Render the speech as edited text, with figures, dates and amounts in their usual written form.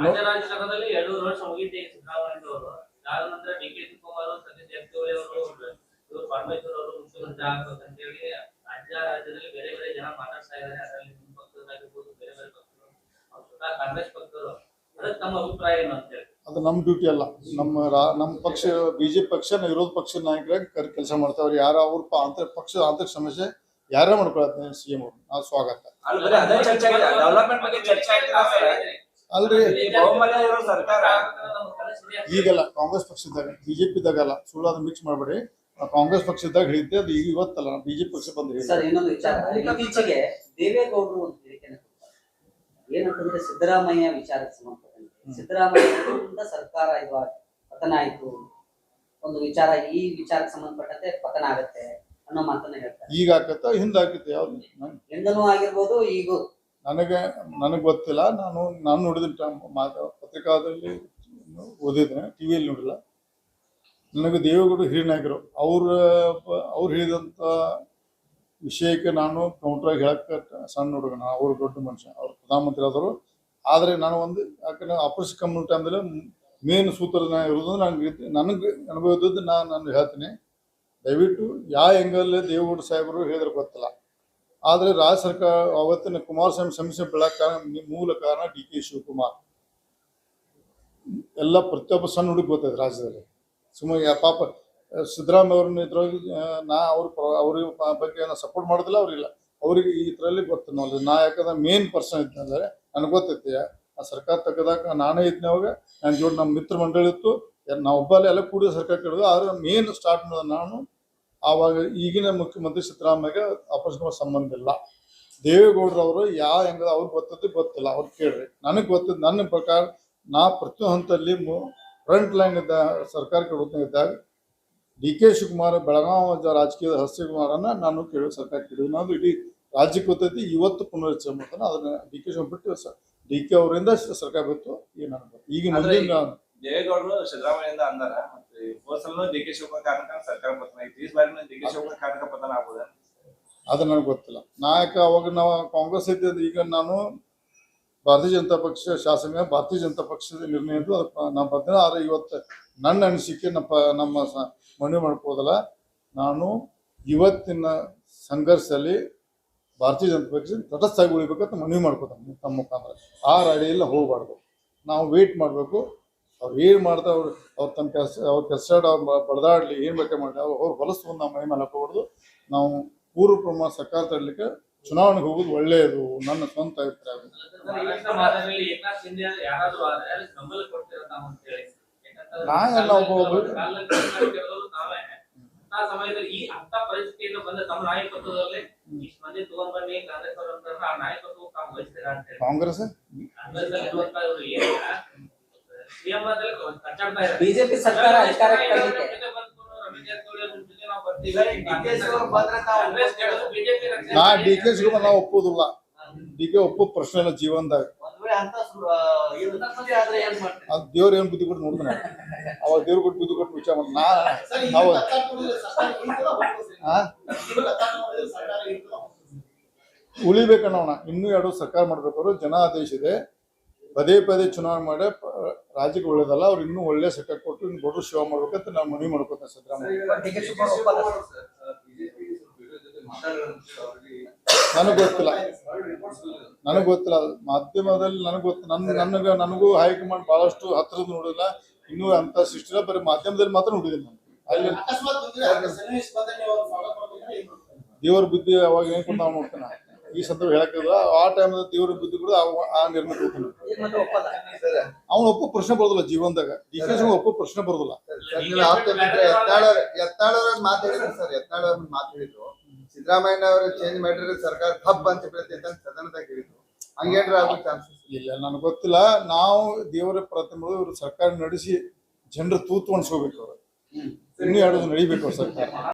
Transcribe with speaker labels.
Speaker 1: ರಾಜ್ಯ ರಾಜಕಾರಣದಲ್ಲಿ 2 ವರ್ಷ ಮುಗಿತೆ ಸಿದ್ದರಾಮಯ್ಯನವರು. ಆದ ನಂತರ ಡಿ.ಕೆ. ಶಿವಕುಮಾರ್, ಸತೀಶ್ ಜಾರಕಿಹೊಳಿ ಅವರು, ಇವರು ಪರಮೇಶ್ವರ್ ಅವರು ಮುಖ್ಯಮಂತ್ರಿ ಆಗಬೇಕು ಅಂತ ಹೇಳಿ ರಾಜ್ಯದಲ್ಲಿ ಬೇರೆ ಬೇರೆ ಜನ ಮಾತಾಡ್ತಾ ಇದ್ದಾರೆ. ಅದರಲ್ಲಿ ನಿಮ್ಮ ಪಕ್ಷದಾಗಿರ್ಬೋದು, ಬೇರೆ ಬೇರೆ ಪಕ್ಷಗಳು, ಸ್ವತಃ ಕಾಂಗ್ರೆಸ್ ಪಕ್ಷದವರು. ಅದಕ್ಕೆ ತಮ್ಮ ಅಭಿಪ್ರಾಯ ಏನು ಅಂತ ಹೇಳಿ?
Speaker 2: ಅದು ನಮ್ಮ ಡ್ಯೂಟಿ ಅಲ್ಲ. ನಮ್ಮ ಪಕ್ಷ ಬಿಜೆಪಿ ಪಕ್ಷ ವಿರೋಧ ಪಕ್ಷದ ನಾಯಕರಾಗಿ ಕೆಲಸ ಮಾಡ್ತಾವ್ರಿ. ಯಾರು ಅವ್ರ ಪಕ್ಷದ ಆಂತರಿಕ ಸಮಸ್ಯೆ ಯಾರೇ ಮಾಡ್ಕೊಳತ್ತ ಸಿಎಂ ಅವರು ನಾವು ಸ್ವಾಗತ. ಅಲ್ರಿ ಈಗಲ್ಲ ಕಾಂಗ್ರೆಸ್ ಪಕ್ಷದಾಗ ಬಿಜೆಪಿ ಇದ್ದಾಗಲ್ಲ, ಸುಳ್ಳು ಅದನ್ನ ಮಿಕ್ಸ್ ಮಾಡಬೇಡಿ. ಕಾಂಗ್ರೆಸ್ ಪಕ್ಷದಾಗ ಹೇಳಿದ್ದೆ ಅದು ಈಗ ಇವತ್ತಲ್ಲ, ಬಿಜೆಪಿ ಪಕ್ಷ ಬಂದು
Speaker 3: ಸರ್ ಇನ್ನೊಂದು ವಿಚಾರ, ಇತ್ತೀಚೆಗೆ ದೇವೇಗೌಡರು ಒಂದು ಹೇಳಿಕೆಯನ್ನು ಕೊಡ್ತಾರೆ. ಏನಂತಂದ್ರೆ ಸಿದ್ದರಾಮಯ್ಯ ವಿಚಾರಕ್ಕೆ ಸಂಬಂಧಪಟ್ಟಂತೆ ಸಿದ್ದರಾಮಯ್ಯರಿಂದ ಸರ್ಕಾರ ಇವಾಗ ಪತನ ಆಯ್ತು, ಒಂದು ವಿಚಾರ ಈ ವಿಚಾರಕ್ಕೆ ಸಂಬಂಧಪಟ್ಟಂತೆ ಪತನ ಆಗತ್ತೆ ಅನ್ನೋ ಮಾತನ್ನ ಹೇಳ್ತಾರೆ.
Speaker 2: ಈಗ ಆಕತ್ತ ಹಿಂದ ಆಕತ್ತೆ, ಯಾವ್ದು
Speaker 3: ಹಿಂದನೂ ಆಗಿರ್ಬೋದು ಈಗೂ
Speaker 2: ನನಗೆ ಗೊತ್ತಿಲ್ಲ. ನಾನು ನೋಡಿದ ಪತ್ರಿಕಾದಲ್ಲಿ ಓದಿದ್ರೆ, ಟಿವಿಯಲ್ಲಿ ನೋಡಿಲ್ಲ. ನನಗೆ ದೇವೇಗೌಡರು ಹಿರಿಯ ನಾಯಕರು, ಅವ್ರು ಹೇಳಿದಂಥ ವಿಷಯಕ್ಕೆ ನಾನು ಕೌಂಟ್ರಾಗಿ ಹೇಳಕ್ಕೆ ಸಣ್ಣ ಹುಡುಗ. ಅವರು ದೊಡ್ಡ ಮನುಷ್ಯ, ಅವ್ರು ಪ್ರಧಾನಮಂತ್ರಿ ಆದರು. ಆದರೆ ನಾನು ಒಂದು ಯಾಕಂದ್ರೆ ಆಪರೇಷನ್ ಕಮ್ಯುನಿಟಿ ಅಂದರೆ ಮೇನ್ ಸೂತ್ರದ ಇರೋದು ನನಗೆ ಅನುಭವ ಇದ್ದದ್ದು ನಾನು ಹೇಳ್ತೀನಿ. ದಯವಿಟ್ಟು ಯಾವ ಹೆಂಗಲ್ಲೇ ದೇವೇಗೌಡ ಸಾಹೇಬರು ಹೇಳಿದ್ರೆ ಗೊತ್ತಿಲ್ಲ. ಆದರೆ ರಾಜ್ಯ ಸರ್ಕಾರ ಅವತ್ತಿನ ಕುಮಾರಸ್ವಾಮಿ ಸಮಸ್ಯೆ ಬೆಳಕ ಮೂಲ ಕಾರಣ ಡಿ.ಕೆ. ಶಿವಕುಮಾರ್. ಎಲ್ಲ ಪ್ರತಿಯೊಬ್ಬ ಸಣ್ಣ ಹುಡುಗಿ ಗೊತ್ತೈತೆ ರಾಜ್ಯದಲ್ಲಿ. ಸುಮ್ಮನೆ ಪಾಪ ಸಿದ್ದರಾಮಯ್ಯ ಅವ್ರನ್ನ ಇದ್ರೊಳಗೆ ಅವ್ರಿಗೆ ಬಗ್ಗೆ ನಾನು ಸಪೋರ್ಟ್ ಮಾಡೋದಿಲ್ಲ, ಅವ್ರಿಲ್ಲ. ಅವ್ರಿಗೆ ಈ ಥರಲ್ಲಿ ಗೊತ್ತು ನಾವು. ನಾ ಯಾಕಂದ್ರೆ ಮೇನ್ ಪರ್ಸನ್ ಇದ್ದಂದರೆ ನನಗೆ ಗೊತ್ತೈತಿ. ಆ ಸರ್ಕಾರ ತೆಗೆದಾಗ ನಾನೇ ಇದ್ದೆ. ಅವಾಗ ನನ್ನ ಜೋಡಿ ನಮ್ಮ ಮಿತ್ರ ಮಂಡಳಿ ಇತ್ತು, ನಾವು ಒಬ್ಬಲ್ಲೇ ಎಲ್ಲ ಕೂಡಿ ಸರ್ಕಾರ ಕೆಡೋದು. ಆದರೆ ಮೇನ್ ಸ್ಟಾರ್ಟ್ ಮಾಡೋದು ನಾನು. ಆವಾಗ ಈಗಿನ ಮುಖ್ಯಮಂತ್ರಿ ಸಿದ್ದರಾಮಯ್ಯಗೆ ಆಪರೇಷನ್ ಸಂಬಂಧ ಇಲ್ಲ. ದೇವೇಗೌಡರವರು ಯಾವ ಹೆಂಗದ ಅವ್ರಿಗೆ ಗೊತ್ತದ್ದು ಗೊತ್ತಿಲ್ಲ, ಅವ್ರು ಕೇಳ್ರಿ. ನನಗೆ ಗೊತ್ತಿದ್ದು ನನ್ನ ಪ್ರಕಾರ ನಾ ಪ್ರತಿಯೊಂದು ಹಂತದಲ್ಲಿ ಫ್ರಂಟ್ ಲೈನ್ ಇದ್ದ ಸರ್ಕಾರ ಇದ್ದಾಗ ಡಿ.ಕೆ. ಶಿವಕುಮಾರ್ ಬೆಳಗಾವಿ ರಾಜಕೀಯದ ಹಸ್ತಿಕುಮಾರನ್ನ ನಾನು ಕೇಳೋ ಸರ್ಕಾರ ಕೇಳಿದ್ವಿ. ನಾವು ಇಡೀ ರಾಜ್ಯಕ್ಕೆ ಗೊತ್ತೈತಿ. ಇವತ್ತು ಪುನರ್ಚನೆ ಮಾಡ್ತಾನೆ ಅದನ್ನ ಡಿ.ಕೆ. ಶಿವಕುಮಾರ್ ಬಿಟ್ಟು ಡಿ.ಕೆ. ಅವರಿಂದ ಸರ್ಕಾರ ಬಿತ್ತು. ಈಗ ನನಗೆ ಈಗ ಮುಂದಿನ
Speaker 4: ದೇವೇಗೌಡರು ಸಿದ್ದರಾಮಯ್ಯಿಂದ ಅಂದಾರ, ಮತ್ತೆ ಹೋಸಲನು ಡಿ.ಕೆ. ಶಿವಕುಮಾರ್ ಕಾರಣಕ್ಕ ಸರ್ಕಾರ ಪತನ ಐತಿ. ಈ ಬಾರಿನ ಡಿ.ಕೆ. ಶಿವಕುಮಾರ್ ಕಾರಣಕ್ಕ ಪತನ ಆಗ್ಬೋದ?
Speaker 2: ಅದು ನನಗೆ ಗೊತ್ತಿಲ್ಲ. ನಾಯಕ ಅವಾಗ ನಾವು ಕಾಂಗ್ರೆಸ್ ಇದ್ದಿದ್ದು. ಈಗ ನಾನು ಭಾರತೀಯ ಜನತಾ ಪಕ್ಷ ಶಾಸಕ, ಭಾರತೀಯ ಜನತಾ ಪಕ್ಷದ ನಿರ್ಣಯ ಇದ್ದು ಅದಕ್ಕೆ ನಾನು ಬರ್ತೀನಿ. ಆದರೆ ಇವತ್ತು ನನ್ನ ಅನಿಸಿಕೆ ನಮ್ಮ ಮನವಿ ಮಾಡ್ಕೋದಲ್ಲ. ನಾನು ಇವತ್ತಿನ ಸಂಘರ್ಷದಲ್ಲಿ ಭಾರತೀಯ ಜನತಾ ಪಕ್ಷ ತಟಸ್ಥಾಗಿ ಉಳಿಬೇಕಂತ ಮನವಿ ಮಾಡ್ಕೋತಾನೆ ತಮ್ಮ ಮುಖಾಂತರ. ಆ ಅಡಿಯಲ್ಲಿ ಹೋಗಬಾರ್ದು, ನಾವು ವೇಟ್ ಮಾಡಬೇಕು. ಅವ್ರು ಏನು ಮಾಡ್ತಾರೆ, ಅವ್ರು ತಮ್ಮ ಕೆಲಸ ಅವ್ರು ಬಡದಾಡಲಿ, ಏನು ಬೇಕಾದ್ರೆ ಮಾಡಲಿ, ಅವ್ರು ಹೊಲಸು ನಾವು ಮನೆ ಮೇಲೆ ಹಾಕೋಬಾರ್ದು. ನಾವು ಪೂರ್ವ ಪ್ರಮಾಣ ಸರ್ಕಾರ ತರಲಿಕ್ಕೆ ಚುನಾವಣೆಗೆ ಹೋಗೋದು ಒಳ್ಳೆಯದು, ನನ್ನ ಸ್ವಂತ ಅಭಿಪ್ರಾಯ. ನಾನೆಲ್ಲ ಕಾಂಗ್ರೆಸ್
Speaker 3: ಬಿಜೆಪಿ ಸರ್ಕಾರ ಅಧಿಕಾರಕ್ಕೆ
Speaker 2: ನಾ ಡಿ.ಕೆ. ಶಿವಕುಮಾರ್ ನಾವು ಒಪ್ಪುದಿಲ್ಲ. ಡಿ.ಕೆ. ಒಪ್ಪೋ ಪ್ರಶ್ನೆ ಇಲ್ಲ ಜೀವನದಾಗ. ದೇವ್ರ ಏನ್ ಬುದ್ಧಿ ಕೊಟ್ಟು ನೋಡಿದ್ರೆ ಅವಾಗ ದೇವ್ರ ಕೊಟ್ಟು ಬುದ್ಧಿ ಕೊಟ್ಟು ವಿಚಾರ ಮಾಡಿ ನಾವು ಉಳಿಬೇಕನ್ನೋಣ. ಇನ್ನೂ 2 ಸರ್ಕಾರ ಮಾಡ್ಬೇಕಾದ್ರು ಜನ ಆದೇಶ ಇದೆ. ಪದೇ ಚುನಾವಣೆ ಮಾಡಿ ರಾಜ್ಯಕ್ಕೆ ಒಳ್ಳೇದಲ್ಲ. ಅವ್ರು ಇನ್ನೂ ಒಳ್ಳೆ ಸರ್ಕಾರ ಕೊಟ್ಟು ಇನ್ನು ದೊಡ್ಡ ಸೇವೆ ಮಾಡ್ಬೇಕಂತ ನಾವು ಮನವಿ ಮಾಡ್ಕೊತೇನೆ ಸಿದ್ದರಾಮಯ್ಯ. ನನಗೆ ಗೊತ್ತಿಲ್ಲ ಮಾಧ್ಯಮದಲ್ಲಿ ನನಗೂ ಹೈಕಮಾಂಡ್ ಬಹಳಷ್ಟು ಹತ್ತಿರದ ನೋಡಿಲ್ಲ. ಇನ್ನೂ ಅಂತ ಸೃಷ್ಟಿಲ್ಲ, ಬರೀ ಮಾಧ್ಯಮದಲ್ಲಿ ಮಾತ್ರ ನೋಡಿದ್ದೀನಿ ನಾನು. ಅಲ್ಲಿ ದೇವರ ಬುದ್ಧಿ ಅವಾಗ ಏನ್ ಕೊಟ್ಟು ನಾವು ನೋಡ್ತೇನೆ. ಈ ಸಂದರ್ಭ ಹೇಳಕ್ಕಿಲ್ಲ. ಆ ಟೈಮ್ದಾಗ ದೇವ್ರ ಬುದ್ಧಿ ಕೂಡ ಆ ನಿರ್ಣಯ ತಗೋತಾನೆ. ಅವ್ನು ಒಪ್ಪು ಪ್ರಶ್ನೆ ಬರೋದಿಲ್ಲ ಜೀವನದಾಗ. ಡಿ.ಕೆ. ಶಿವಕುಮಾರ್ ಒಪ್ಪು ಪ್ರಶ್ನೆ ಬರೋದಿಲ್ಲ.
Speaker 5: ಮಾತಾಡಿದ್ರು ಸಿದ್ದರಾಮಯ್ಯ ಅವರು ಚೇಂಜ್ ಮಾಡಿದ್ರೆ ಸರ್ಕಾರ ತಪ್ಪು ಅಂತ ಬೀಳ್ತೈತೆ ಅಂತ ಸದನದಾಗ ಹೇಳಿದ್ರು. ಹಂಗೇನ್ರ ಆಗೋ ಚಾನ್ಸಸ್
Speaker 2: ಇಲ್ಲ, ನನಗೆ ಗೊತ್ತಿಲ್ಲ. ನಾವು ದೇವರ ಪ್ರಾರ್ಥನೆ ಇವರು ಸರ್ಕಾರ ನಡೆಸಿ ಜನರು ತೂತು ಅನ್ಸ್ಕೋಬೇಕು. ಅವ್ರು ಇನ್ನೂ 2 ನಡಿಬೇಕು ಸರ್ಕಾರ.